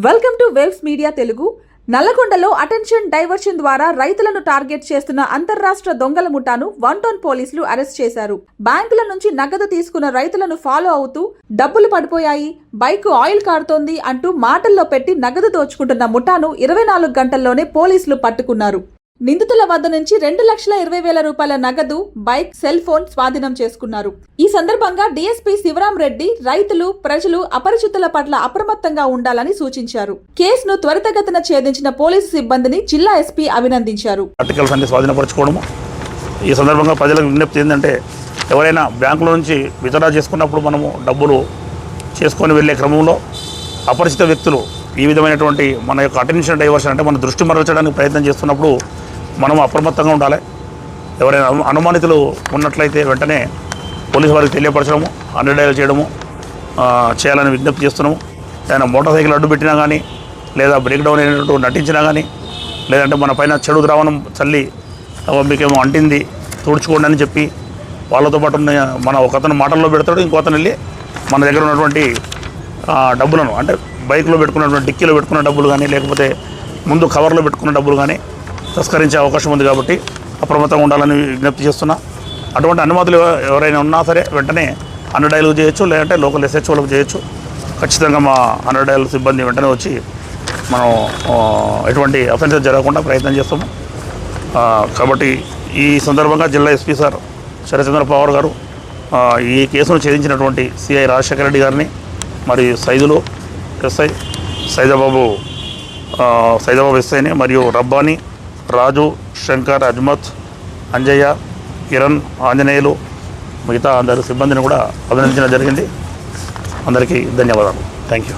Welcome to waves media Telugu. నల్లగొండలో attention diversion ద్వారా రైతులను టార్గెట్ చేస్తున్న అంతర్రాష్ట్ర దొంగల ముఠాను 1 టౌన్ పోలీసులు అరెస్ట్ చేశారు. బ్యాంకుల నుంచి నగదు తీసుకున్న రైతులను ఫాలో అవుతూ డబ్బులు పడిపోయాయి, బైక్ ఆయిల్ కారుతోంది అంటూ మాటల్లో పెట్టి నగదు దోచుకుంటున్న ముఠాను 24 గంటల్లోనే పోలీసులు పట్టుకున్నారు. నిందితుల వద్ద నుంచి 2,20,000 రూపాయల నగదు, బైక్, సెల్ ఫోన్ స్వాధీనం చేసుకున్నారు. ఈ సందర్భంగా డీఎస్పీ శివరాం రెడ్డి రైతులు, ప్రజలు అపరిచితుల పట్ల అప్రమత్తంగా ఉండాలని సూచించారు. కేసును త్వరితగతిన ఛేదించిన పోలీసు సిబ్బందిని జిల్లా ఎస్పీ అభినందించారు. ఆర్టికల్స్ అన్ని స్వాధీనపరచుకోవడము. ఈ సందర్భంగా ప్రజలకు విజ్ఞప్తి ఏంటంటే, ఎవరైనా బ్యాంకుల నుంచి విత్డ్రా చేసుకున్నప్పుడు మనము డబ్బులు చేసుకొని వెళ్ళే క్రమంలో అపరిచిత వ్యక్తులు ఈ విధమైనటువంటి మన యొక్క అటెన్షన్ డైవర్షన్ అంటే మన దృష్టి మరల్చడానికి ప్రయత్నం చేస్తున్నప్పుడు మనం అప్రమత్తంగా ఉండాలి. ఎవరైనా అనుమానితులు ఉన్నట్లయితే వెంటనే పోలీసు వారికి తెలియపరచడము, 100 డయల్ చేయడము చేయాలని విజ్ఞప్తి చేస్తున్నాము. ఏదైనా మోటార్ సైకిల్ అడ్డు పెట్టినా కానీ, లేదా బ్రేక్ డౌన్ అయినట్టు నటించినా కానీ, లేదంటే మన పైన చెడు ద్రావణం చల్లి మీకేమో అంటింది తుడుచుకోండి అని చెప్పి వాళ్ళతో పాటు మన ఒకతను మాటల్లో పెడతాడు, ఇంకోతను వెళ్ళి మన దగ్గర ఉన్నటువంటి డబ్బులను అంటే బైక్లో పెట్టుకున్నటువంటి డిక్కీలో పెట్టుకున్న డబ్బులు కానీ, లేకపోతే ముందు కవర్లో పెట్టుకున్న డబ్బులు కానీ తస్కరించే అవకాశం ఉంది. కాబట్టి అప్రమత్తంగా ఉండాలని విజ్ఞప్తి చేస్తున్నా. అటువంటి అనుమతులు ఎవరైనా ఉన్నా సరే వెంటనే 100 డయల్ చేయొచ్చు, లేదంటే లోకల్ SHOలకు చేయొచ్చు. ఖచ్చితంగా మా 100 డయల్ సిబ్బంది వెంటనే వచ్చి మనం ఎటువంటి అఫెన్సెస్ జరగకుండా ప్రయత్నం చేస్తాము. కాబట్టి ఈ సందర్భంగా జిల్లా ఎస్పీ సార్ శరత్చంద్ర పవార్ గారు ఈ కేసును ఛేదించినటువంటి సిఐ రాజశేఖర రెడ్డి గారిని, మరియు సైదులు ఎస్ఐ సైదాబాబు ఎస్ఐని, మరియు రబ్బానీ, రాజు, శంకర్, అజ్మత్, అంజయ్య, కిరణ్, ఆంజనేయులు, మిగతా అందరి సిబ్బందిని కూడా అభినందించడం జరిగింది. అందరికీ ధన్యవాదాలు. Thank you.